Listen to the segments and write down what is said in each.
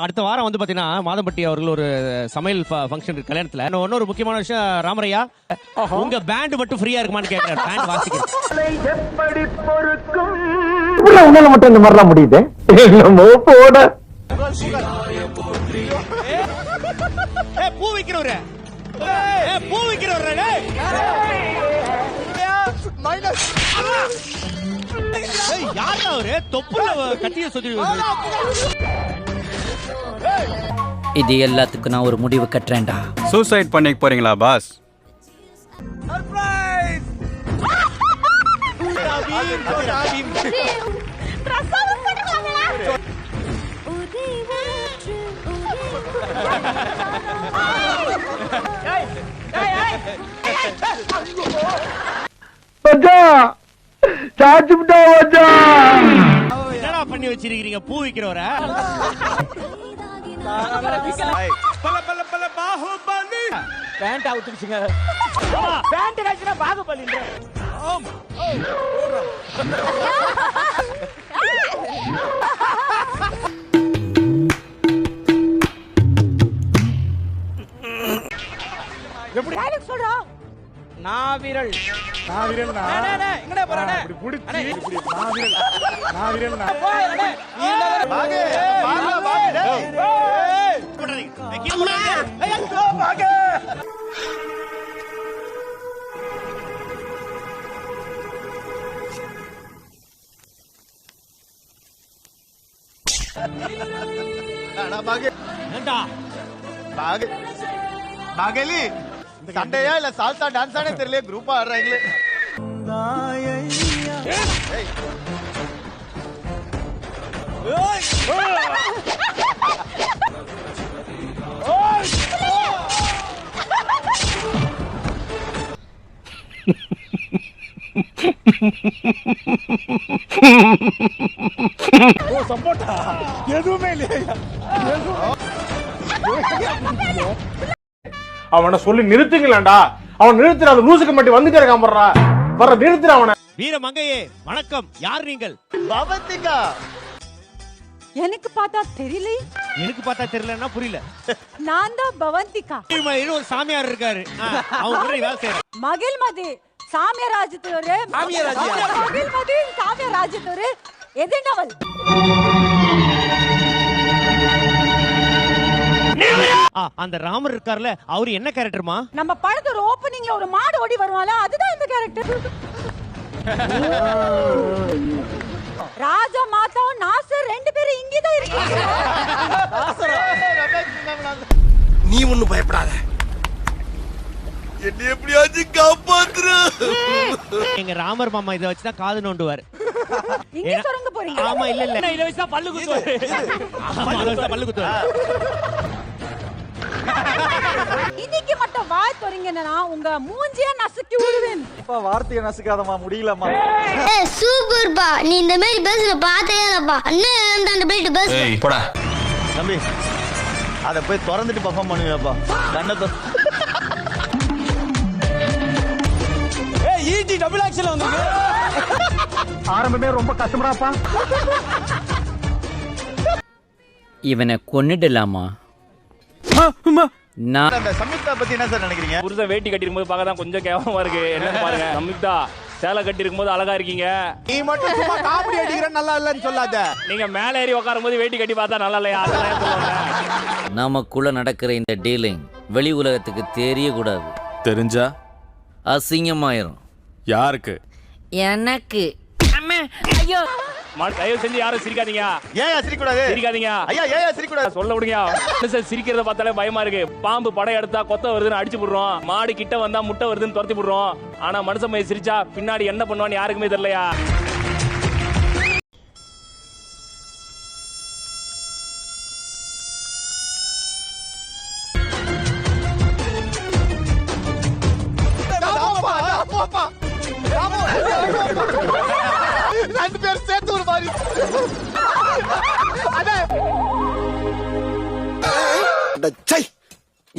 அடுத்த வாரம் வந்து பாத்தீங்கன்னா மாதம்பட்டி அவர்கள் ஒரு சமையல் ஃபங்க்ஷன் கல்யாணத்துல இன்னொரு முக்கியமான விஷயம் ராமரையா உங்க பேண்ட் மட்டும் ஃப்ரீயா இருக்குமான்னு கேட்கிறாரு. பேண்ட் வாசிக்கிறேன் உன்னால மட்டும் இந்த மாதிரிலாம் முடியுது போட பூ வைக்கிறவரு பூ வைக்கிறவரு யாரா அவரு தொப்புல கட்டிய சொல்லி இது எல்லாத்துக்கும் நான் ஒரு முடிவு கட்டுறேன்டா. சூசைட் பண்ணிக்க போறீங்களா பாஸ்? என்னடா பண்ணி வச்சிருக்கீங்க பூ வைக்கிறவர? பேண்ட் அவுத்துச்சுங்க. பேண்ட் கழிச்சுனா பாகுபலின்ற. எப்படி டைலாக் சொல்றா? நாவிரல் நாவிரல் டேய் டேய் எங்கடா போறடே? இப்படி புடிச்சி இப்படி நாவிரல் நாவிரல் போறடே. பாगे பாங்க பாங்க டேய். ஐயோ பாगे. அண்ணா பாगे ஏண்டா பாगे பாகேலி சண்டையா இல்ல சால்சா டான்ஸானே தெரியல குரூப்பா ஆடுறாங்களே. ஓ சப்போட்டா எதுவுமே இல்லையா? அவனை சொல்லி நிறுத்துங்களேன்டா. அவன் நிறுத்துற அந்த லூசுக்கு மட்டும் வந்துட்டே இருக்கான் போடுறா. வர நிறுத்துற அவனை. வீரமங்கையே வணக்கம். யார் நீங்கள்? பவந்திகா. எனக்கு பார்த்தா தெரியல. எனக்கு பார்த்தா தெரியலன்னா புரியல. நான் தான் பவந்திகா. ஒரு சாமியார் இருக்காரு, அவங்க கூட வேலை செய்யறேன். மகிழ்மதி சாமியராஜத்தோரு மகிழ்மதி சாமியராஜத்தோரு எதிர்னவள். அந்த ராமர் இருக்கார்ல, அவரு என்ன கேரக்டர்மா? நம்ம படத்தோட ஓபனிங்ல ஒரு மாடு ஓடி வருவால, அதுதான் இந்த கேரக்டர். ராஜா மாதாவும் நாசர் ரெண்டு பேரும் இங்கே தான் இருக்கீங்க. நீ ஒண்ணும் பயப்படாத, என்ன எப்படியாச்சும் காப்பாத்துரு. எங்க ராமர் மாமா இதை வச்சுதான் காது நோண்டுவாரு. இங்க சொல்லுங்க போறீங்க? ஆமா இல்ல இல்ல இத வச்சா பல்லு குத்துவாரு. பல்லு குத்துவாரு. இன்னைக்கு மட்டும் வாய் தோறீங்கன்னா உங்க மூஞ்சிய நசுக்கி விடுவேன். அப்பா வார்த்தையை நசுக்காதமா, முடியலமா. ஏய் சூப்பர் பா, நீ இந்த மாதிரி பேசுற பார்த்தே இல்லப்பா. அண்ணன் அந்த பிளேட் பேசு. ஏய் போடா தம்பி, அத போய் திறந்துட்டு பெர்ஃபார்ம் பண்ணுவேப்பா. கண்ணத்தை ஏய் ஈடி டபுள் ஆக்ஷன் வந்திருக்கு. ஆரம்பமே ரொம்ப கஷ்டமாப்பா. இவனை கொன்னுடலாமா? நான் அந்த சம்யுக்தா பத்தி என்ன சார் நினைக்கிறீங்க? புருஷன் வேட்டி கட்டி இருக்கும்போது பார்க்க தான் கொஞ்சம் கேவலமா இருக்கு. என்ன பாருங்க, சம்யுக்தா சேலை கட்டி இருக்கும்போது அழகா இருக்கீங்க. நீ மட்டும் சும்மா காமெடி அடிக்கிற நல்லா இல்லன்னு சொல்லாத. நீங்க மேல ஏறி உட்காரும் போது வேட்டி கட்டி பார்த்தா நல்லா இல்லையா? அதெல்லாம் சொல்லுவாங்க. நமக்குள்ள நடக்கிற இந்த டீலிங் வெளி உலகத்துக்கு தெரியக்கூடாது. தெரிஞ்சா அசிங்கமாயிரும். யாருக்கு? எனக்கு. ஐயோ தயவு செஞ்சு யாரும் சிரிக்காதீங்க. ஏன் சிரிக்க கூடாது? சிரிக்காதீங்க ஐயா, ஏன் சிரிக்க கூடாது? சொல்ல விடுங்க. மனுஷன் சிரிக்கிறத பார்த்தாலே பயமா இருக்கு. பாம்பு படம் எடுத்தா கொத்த வருதுன்னு அடிச்சு போடுறோம். மாடு கிட்ட வந்தா முட்டை வருதுன்னு துரத்தி போடுறோம். ஆனா மனுஷன் போய் சிரிச்சா பின்னாடி என்ன பண்ணுவான்னு யாருக்குமே தெரியலையா? ரெண்டு பேர் சேர்த்து ஒரு மாதிரி.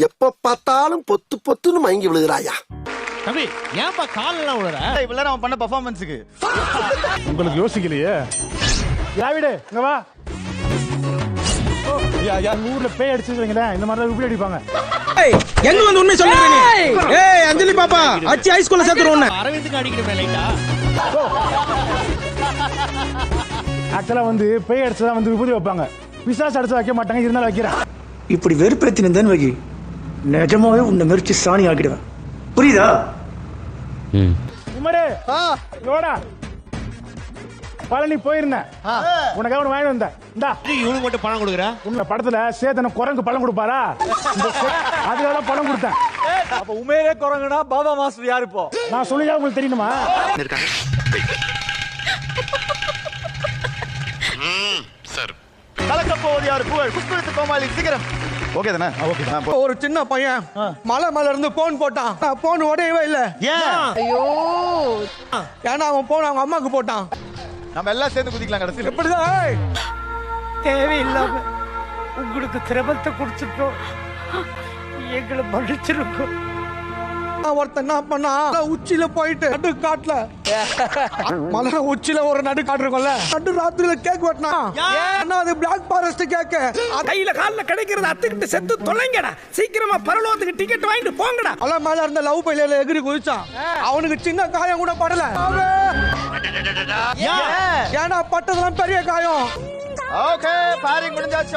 எப்ப பார்த்தாலும் பொத்து பொத்துன்னு மயங்கி விழுகிறாயா? தம்பி ஏன்பா கால் எல்லாம் விழுற? இவ்வளவு அவன் பண்ண பெர்ஃபார்மன்ஸ்க்கு உங்களுக்கு யோசிக்கலையே. யாவிடு இங்க வா. ஊர்ல பேய் அடிச்சு வைங்களேன், இந்த மாதிரி விபூதி அடிப்பாங்க. எங்க வந்து உண்மை சொல்றீங்க? ஏய் அஞ்சலி பாப்பா, அச்சி ஹைஸ்கூல்ல சேர்த்துறோம். அரவிந்துக்கு அடிக்கணுமே லைட்டா. ஆக்சுவலா வந்து பேய் அடிச்சதா வந்து விபூதி வைப்பாங்க, பிசாசு அடிச்சா வைக்க மாட்டாங்க, இருந்தாலும் வைக்கிறேன். இப்படி வெறுப்பேத்தி நின்றேன்னு வைக்கி, நிஜமாவே உன்னை மெரிச்சு சாணி ஆக்கிடுவேன், புரியுதா? உமரே யோடா பழனி போயிருந்தேன், உனக்காக ஒன்று வாங்கி வந்தேன். இந்தா இவனுக்கு மட்டும் பணம் கொடுக்குற. உங்க படத்துல சேதன குரங்கு பழம் கொடுப்பாரா, அதுக்காக பழம் கொடுத்தேன். அப்ப உண்மையிலே குரங்குனா பாபா மாஸ்டர் யாரு இப்போ? நான் சொல்லியா உங்களுக்கு தெரியுமா? கலக்கப்போவது யாரு புகழ் புஷ்பத்து கோமாளி சிகரம். ஓகே தானே? ஓகே. ஒரு சின்ன பையன் மலை மேல இருந்து போன் போட்டான், போன் உடையவே இல்ல. ஐயோ ஏன்னா அவன் போன் அவங்க அம்மாக்கு போட்டான். நம்ம எல்லாம் சேர்ந்து குதிக்கலாம் கடைசியில். இப்படிதான் தேவையில்லாம உங்களுக்கு திரபத்தை கொடுத்துட்டோம், எங்களை மன்னிச்சிருக்கோம். ஒருத்தன் என்ன பண்ணா, உச்சியில போயிட்டு நடு காட்டுல மலை உச்சியில ஒரு நடு காட்டு இருக்கும்ல, நடு ராத்திரியில கேக் வெட்டினா. ஏன்னா அது பிளாக் ஃபாரஸ்ட் கேக். கையில கால்ல கிடைக்கிறது அத்துக்கிட்டு செத்து தொலைங்கடா, சீக்கிரமா பரலோகத்துக்கு டிக்கெட் வாங்கிட்டு போங்கடா. அல மேல இருந்த லவ் பையில எகிரி குதிச்சான், அவனுக்கு சின்ன காயம் கூட படல. ஏன்னா பட்டதெல்லாம் பெரிய காயம். ஓகே, ஃபயரிங் முடிஞ்சாச்சு.